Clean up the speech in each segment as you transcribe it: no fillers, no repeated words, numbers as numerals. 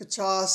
50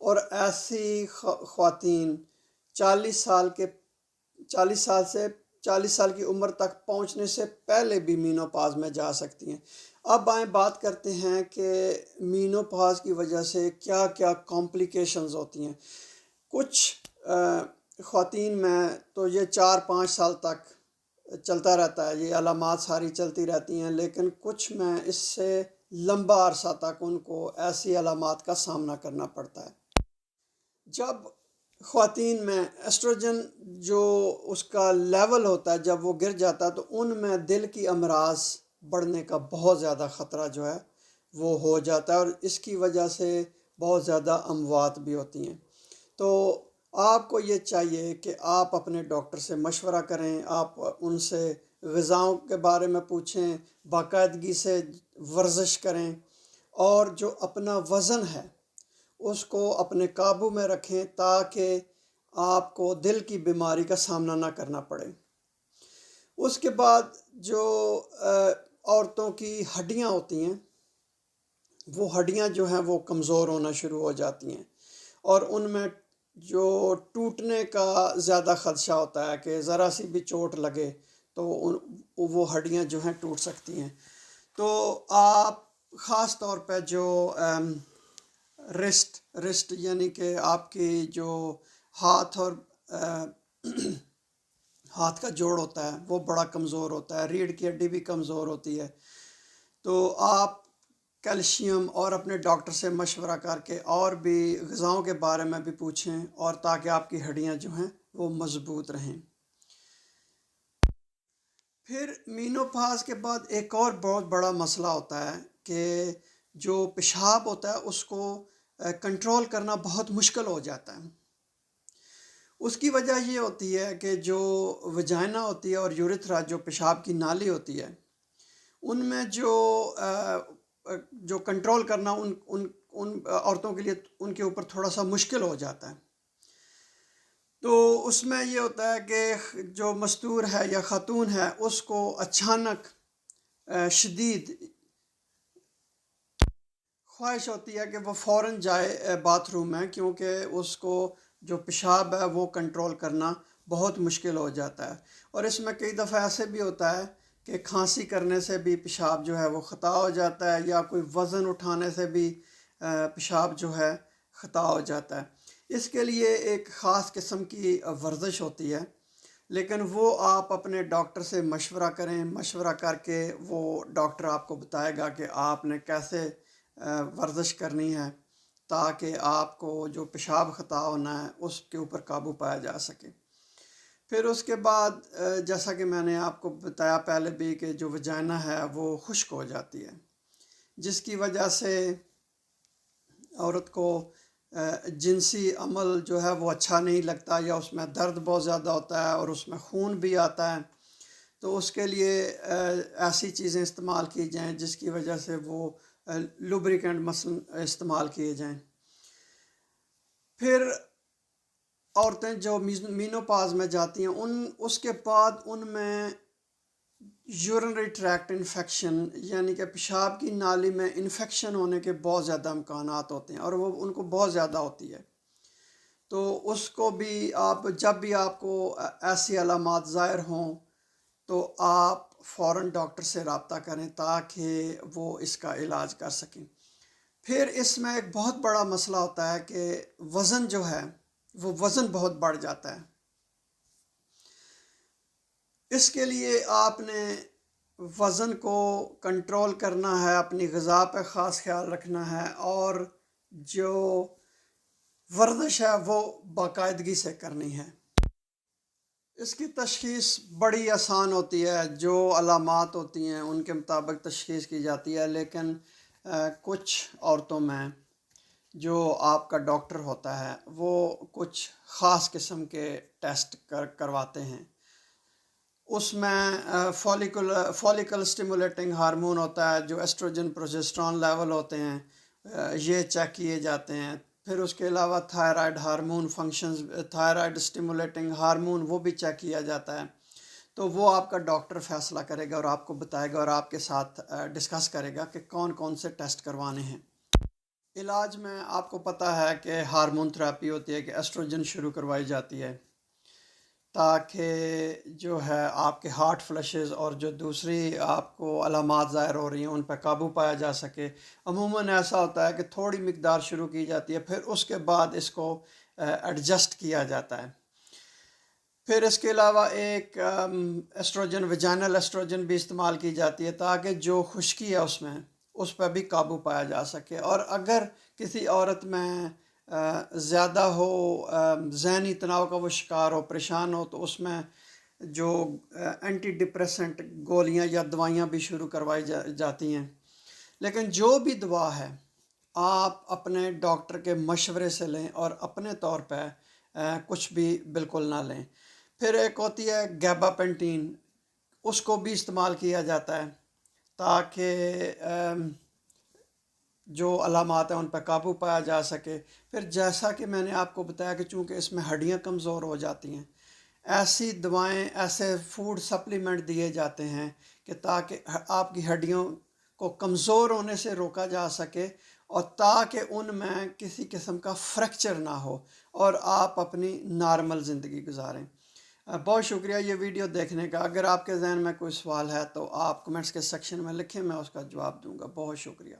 اور ایسی خواتین 40 سال کی عمر تک پہنچنے سے پہلے بھی مینوپاز میں جا سکتی ہیں۔ اب آئیں بات کرتے ہیں کہ مینوپاز کی وجہ سے کیا کیا کمپلیکیشنز ہوتی ہیں۔ کچھ خواتین میں تو یہ 4-5 سال تک چلتا رہتا ہے، یہ علامات ساری چلتی رہتی ہیں، لیکن کچھ میں اس سے لمبا عرصہ تک ان کو ایسی علامات کا سامنا کرنا پڑتا ہے۔ جب خواتین میں ایسٹروجن جو اس کا لیول ہوتا ہے جب وہ گر جاتا ہے تو ان میں دل کی امراض بڑھنے کا بہت زیادہ خطرہ جو ہے وہ ہو جاتا ہے، اور اس کی وجہ سے بہت زیادہ اموات بھی ہوتی ہیں۔ تو آپ کو یہ چاہیے کہ آپ اپنے ڈاکٹر سے مشورہ کریں، آپ ان سے غذاؤں کے بارے میں پوچھیں، باقاعدگی سے ورزش کریں، اور جو اپنا وزن ہے اس کو اپنے قابو میں رکھیں تاکہ آپ کو دل کی بیماری کا سامنا نہ کرنا پڑے۔ اس کے بعد جو عورتوں کی ہڈیاں ہوتی ہیں، وہ ہڈیاں جو ہیں وہ کمزور ہونا شروع ہو جاتی ہیں، اور ان میں جو ٹوٹنے کا زیادہ خدشہ ہوتا ہے کہ ذرا سی بھی چوٹ لگے تو وہ ہڈیاں جو ہیں ٹوٹ سکتی ہیں۔ تو آپ خاص طور پہ جو رسٹ یعنی کہ آپ کی جو ہاتھ اور ہاتھ کا جوڑ ہوتا ہے وہ بڑا کمزور ہوتا ہے، ریڑھ کی ہڈی بھی کمزور ہوتی ہے، تو آپ کیلشیم اور اپنے ڈاکٹر سے مشورہ کر کے اور بھی غذاؤں کے بارے میں بھی پوچھیں، اور تاکہ آپ کی ہڈیاں جو ہیں وہ مضبوط رہیں۔ پھر مینوپاز کے بعد ایک اور بہت بڑا مسئلہ ہوتا ہے کہ جو پیشاب ہوتا ہے اس کو کنٹرول کرنا بہت مشکل ہو جاتا ہے۔ اس کی وجہ یہ ہوتی ہے کہ جو وجائنا ہوتی ہے اور یورتھرا جو پیشاب کی نالی ہوتی ہے، ان میں جو کنٹرول کرنا ان عورتوں کے لیے ان کے اوپر تھوڑا سا مشکل ہو جاتا ہے۔ تو اس میں یہ ہوتا ہے کہ جو مستور ہے یا خاتون ہے اس کو اچانک شدید خواہش ہوتی ہے کہ وہ فوراً جائے باتھ روم میں، کیونکہ اس کو جو پیشاب ہے وہ کنٹرول کرنا بہت مشکل ہو جاتا ہے۔ اور اس میں کئی دفعہ ایسے بھی ہوتا ہے کہ کھانسی کرنے سے بھی پیشاب جو ہے وہ خطا ہو جاتا ہے، یا کوئی وزن اٹھانے سے بھی پیشاب جو ہے خطا ہو جاتا ہے۔ اس کے لیے ایک خاص قسم کی ورزش ہوتی ہے، لیکن وہ آپ اپنے ڈاکٹر سے مشورہ کریں، مشورہ کر کے وہ ڈاکٹر آپ کو بتائے گا کہ آپ نے کیسے ورزش کرنی ہے تاکہ آپ کو جو پیشاب خطا ہونا ہے اس کے اوپر قابو پایا جا سکے۔ پھر اس کے بعد جیسا کہ میں نے آپ کو بتایا پہلے بھی کہ جو وجائنا ہے وہ خشک ہو جاتی ہے، جس کی وجہ سے عورت کو جنسی عمل جو ہے وہ اچھا نہیں لگتا، یا اس میں درد بہت زیادہ ہوتا ہے اور اس میں خون بھی آتا ہے۔ تو اس کے لیے ایسی چیزیں استعمال کی جائیں جس کی وجہ سے وہ لوبریکنٹ مثلاً استعمال کیے جائیں۔ پھر عورتیں جو مینوپاز میں جاتی ہیں اس کے بعد ان میں یورینری ٹریکٹ انفیکشن یعنی کہ پیشاب کی نالی میں انفیکشن ہونے کے بہت زیادہ امکانات ہوتے ہیں، اور وہ ان کو بہت زیادہ ہوتی ہے۔ تو اس کو بھی جب بھی آپ کو ایسی علامات ظاہر ہوں تو آپ فوراً ڈاکٹر سے رابطہ کریں تاکہ وہ اس کا علاج کر سکیں۔ پھر اس میں ایک بہت بڑا مسئلہ ہوتا ہے کہ وزن جو ہے وہ وزن بہت بڑھ جاتا ہے۔ اس کے لیے آپ نے وزن کو کنٹرول کرنا ہے، اپنی غذا پہ خاص خیال رکھنا ہے، اور جو ورزش ہے وہ باقاعدگی سے کرنی ہے۔ اس کی تشخیص بڑی آسان ہوتی ہے، جو علامات ہوتی ہیں ان کے مطابق تشخیص کی جاتی ہے، لیکن کچھ عورتوں میں جو آپ کا ڈاکٹر ہوتا ہے وہ کچھ خاص قسم کے ٹیسٹ کرواتے ہیں۔ اس میں فولیکل سٹیمولیٹنگ ہارمون ہوتا ہے، جو ایسٹروجن پروجسٹرون لیول ہوتے ہیں، یہ چیک کیے جاتے ہیں۔ پھر اس کے علاوہ thyroid hormone functions, thyroid stimulating hormone وہ بھی چیک کیا جاتا ہے۔ تو وہ آپ کا ڈاکٹر فیصلہ کرے گا اور آپ کو بتائے گا اور آپ کے ساتھ ڈسکس کرے گا کہ کون کون سے ٹیسٹ کروانے ہیں۔ علاج میں آپ کو پتہ ہے کہ ہارمون تھراپی ہوتی ہے کہ ایسٹروجن شروع کروائی جاتی ہے تاکہ جو ہے آپ کے ہارٹ فلشز اور جو دوسری آپ کو علامات ظاہر ہو رہی ہیں ان پہ قابو پایا جا سکے۔ عموماً ایسا ہوتا ہے کہ تھوڑی مقدار شروع کی جاتی ہے، پھر اس کے بعد اس کو ایڈجسٹ کیا جاتا ہے۔ پھر اس کے علاوہ ایک ایسٹروجن ویجائنل ایسٹروجن بھی استعمال کی جاتی ہے تاکہ جو خشکی ہے اس پہ بھی قابو پایا جا سکے۔ اور اگر کسی عورت میں زیادہ ہو، ذہنی تناؤ کا وہ شکار ہو، پریشان ہو، تو اس میں جو اینٹی ڈپریسنٹ گولیاں یا دوائیاں بھی شروع کروائی جاتی ہیں۔ لیکن جو بھی دوا ہے آپ اپنے ڈاکٹر کے مشورے سے لیں اور اپنے طور پہ کچھ بھی بالکل نہ لیں۔ پھر ایک ہوتی ہے گیبا پینٹین، اس کو بھی استعمال کیا جاتا ہے تاکہ جو علامات ہیں ان پہ قابو پایا جا سکے۔ پھر جیسا کہ میں نے آپ کو بتایا کہ چونکہ اس میں ہڈیاں کمزور ہو جاتی ہیں، ایسی دوائیں، ایسے فوڈ سپلیمنٹ دیے جاتے ہیں کہ تاکہ آپ کی ہڈیوں کو کمزور ہونے سے روکا جا سکے اور تاکہ ان میں کسی قسم کا فریکچر نہ ہو اور آپ اپنی نارمل زندگی گزاریں۔ بہت شکریہ یہ ویڈیو دیکھنے کا۔ اگر آپ کے ذہن میں کوئی سوال ہے تو آپ کمنٹس کے سیکشن میں لکھیں، میں اس کا جواب دوں گا۔ بہت شکریہ۔